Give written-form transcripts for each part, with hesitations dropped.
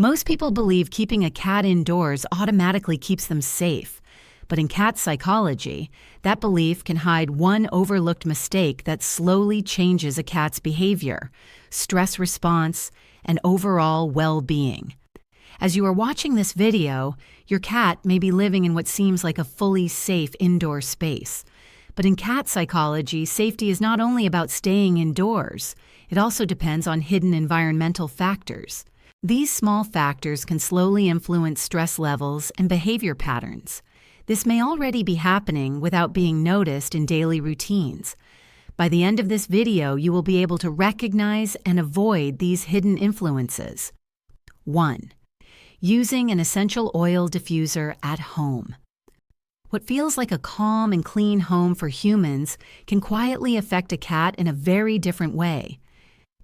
Most people believe keeping a cat indoors automatically keeps them safe. But in cat psychology, that belief can hide one overlooked mistake that slowly changes a cat's behavior, stress response, and overall well-being. As you are watching this video, your cat may be living in what seems like a fully safe indoor space. But in cat psychology, safety is not only about staying indoors, it also depends on hidden environmental factors. These small factors can slowly influence stress levels and behavior patterns. This may already be happening without being noticed in daily routines. By the end of this video, you will be able to recognize and avoid these hidden influences. 1. Using an essential oil diffuser at home. What feels like a calm and clean home for humans can quietly affect a cat in a very different way.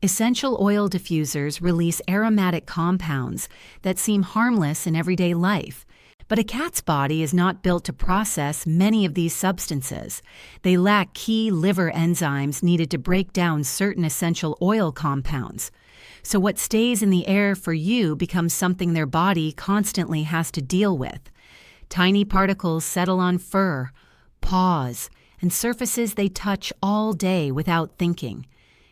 Essential oil diffusers release aromatic compounds that seem harmless in everyday life. But a cat's body is not built to process many of these substances. They lack key liver enzymes needed to break down certain essential oil compounds. So what stays in the air for you becomes something their body constantly has to deal with. Tiny particles settle on fur, paws, and surfaces they touch all day without thinking.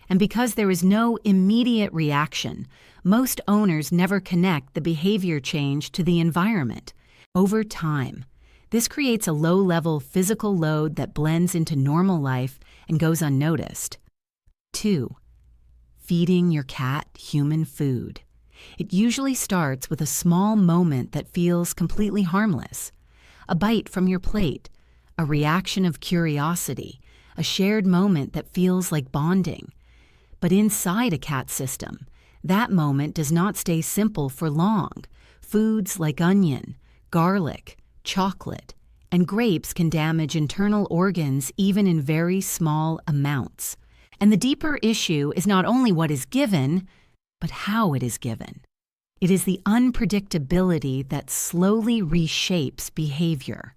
And because there is no immediate reaction, most owners never connect the behavior change to the environment. Over time, this creates a low-level physical load that blends into normal life and goes unnoticed. 2. Feeding your cat human food. It usually starts with a small moment that feels completely harmless. A bite from your plate, a reaction of curiosity, a shared moment that feels like bonding. But inside a cat system, that moment does not stay simple for long. Foods like onion, garlic, chocolate, and grapes can damage internal organs even in very small amounts. And the deeper issue is not only what is given, but how it is given. It is the unpredictability that slowly reshapes behavior.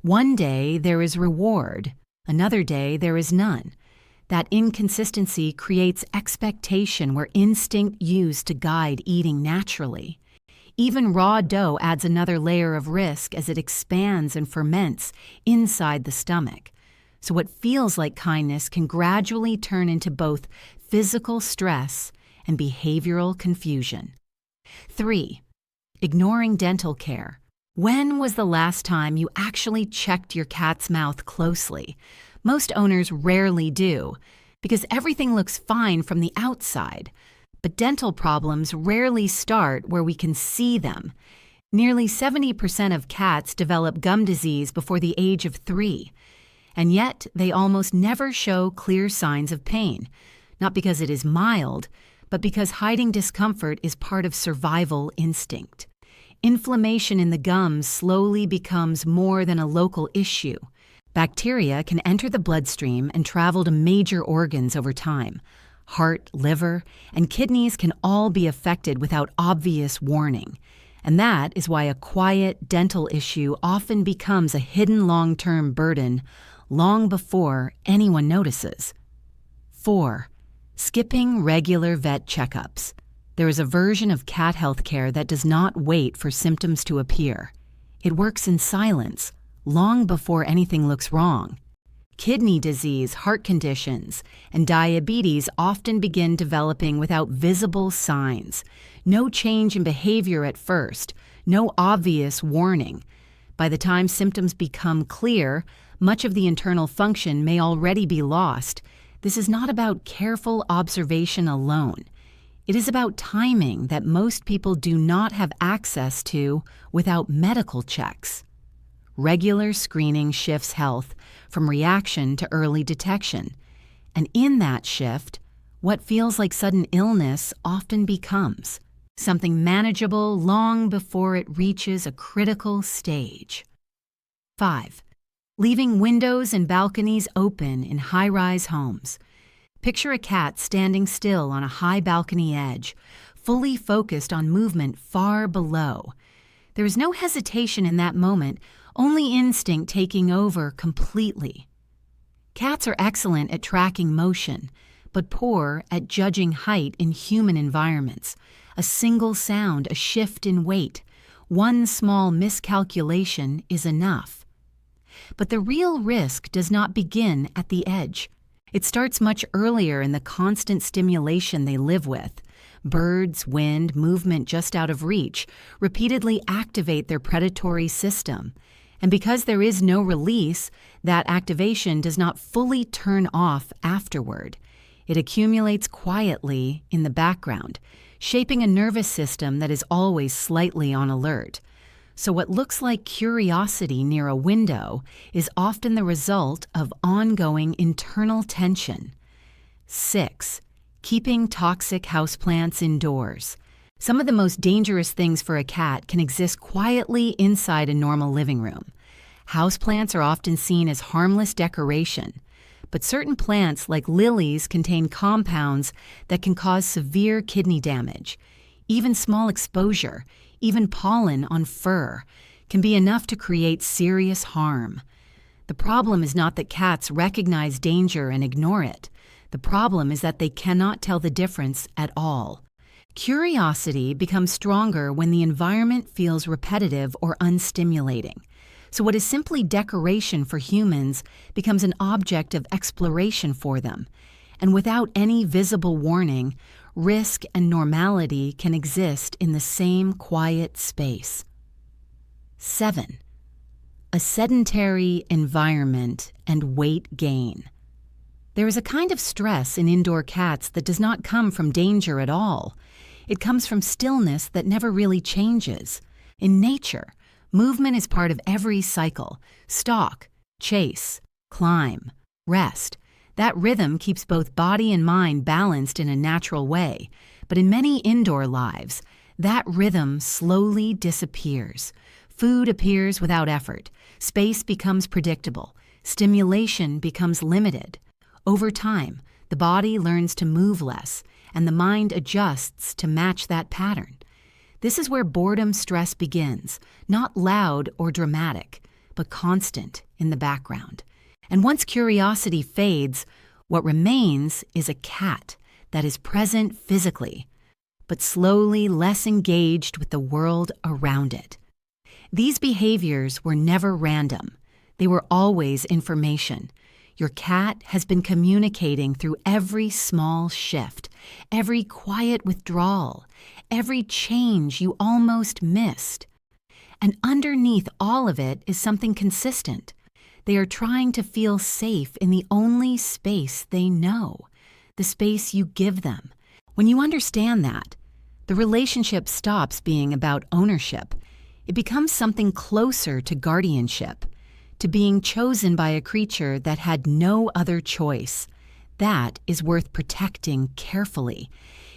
One day there is reward, another day there is none. That inconsistency creates expectation where instinct used to guide eating naturally. Even raw dough adds another layer of risk as it expands and ferments inside the stomach. So what feels like kindness can gradually turn into both physical stress and behavioral confusion. 3. Ignoring dental care. When was the last time you actually checked your cat's mouth closely? Most owners rarely do, because everything looks fine from the outside. But dental problems rarely start where we can see them. Nearly 70% of cats develop gum disease before the age of 3. And yet, they almost never show clear signs of pain. Not because it is mild, but because hiding discomfort is part of survival instinct. Inflammation in the gums slowly becomes more than a local issue. Bacteria can enter the bloodstream and travel to major organs over time. Heart, liver, and kidneys can all be affected without obvious warning. And that is why a quiet dental issue often becomes a hidden long-term burden long before anyone notices. 4. Skipping regular vet checkups. There is a version of cat health care that does not wait for symptoms to appear. It works in silence, long before anything looks wrong. Kidney disease, heart conditions, and diabetes often begin developing without visible signs. No change in behavior at first, no obvious warning. By the time symptoms become clear, much of the internal function may already be lost. This is not about careful observation alone. It is about timing that most people do not have access to without medical checks. Regular screening shifts health from reaction to early detection. And in that shift, what feels like sudden illness often becomes something manageable long before it reaches a critical stage. 5. Leaving windows and balconies open in high-rise homes. Picture a cat standing still on a high balcony edge, fully focused on movement far below. There is no hesitation in that moment, only instinct taking over completely. Cats are excellent at tracking motion, but poor at judging height in human environments. A single sound, a shift in weight, one small miscalculation is enough. But the real risk does not begin at the edge. It starts much earlier in the constant stimulation they live with. Birds, wind, movement just out of reach repeatedly activate their predatory system. And because there is no release, that activation does not fully turn off afterward. It accumulates quietly in the background, shaping a nervous system that is always slightly on alert. So what looks like curiosity near a window is often the result of ongoing internal tension. 6. Keeping toxic houseplants indoors. Some of the most dangerous things for a cat can exist quietly inside a normal living room. Houseplants are often seen as harmless decoration, but certain plants like lilies contain compounds that can cause severe kidney damage. Even small exposure, even pollen on fur, can be enough to create serious harm. The problem is not that cats recognize danger and ignore it. The problem is that they cannot tell the difference at all. Curiosity becomes stronger when the environment feels repetitive or unstimulating. So what is simply decoration for humans becomes an object of exploration for them. And without any visible warning, risk and normality can exist in the same quiet space. 7. A sedentary environment and weight gain. There is a kind of stress in indoor cats that does not come from danger at all. It comes from stillness that never really changes. In nature, movement is part of every cycle: stalk, chase, climb, rest. That rhythm keeps both body and mind balanced in a natural way. But in many indoor lives, that rhythm slowly disappears. Food appears without effort. Space becomes predictable. Stimulation becomes limited. Over time, the body learns to move less, and the mind adjusts to match that pattern. This is where boredom stress begins, not loud or dramatic, but constant in the background. And once curiosity fades, what remains is a cat that is present physically, but slowly less engaged with the world around it. These behaviors were never random. They were always information. Your cat has been communicating through every small shift, every quiet withdrawal, every change you almost missed. And underneath all of it is something consistent. They are trying to feel safe in the only space they know, the space you give them. When you understand that, the relationship stops being about ownership. It becomes something closer to guardianship, to being chosen by a creature that had no other choice. That is worth protecting carefully.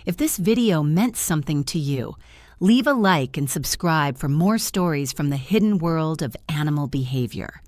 If this video meant something to you, leave a like and subscribe for more stories from the hidden world of animal behavior.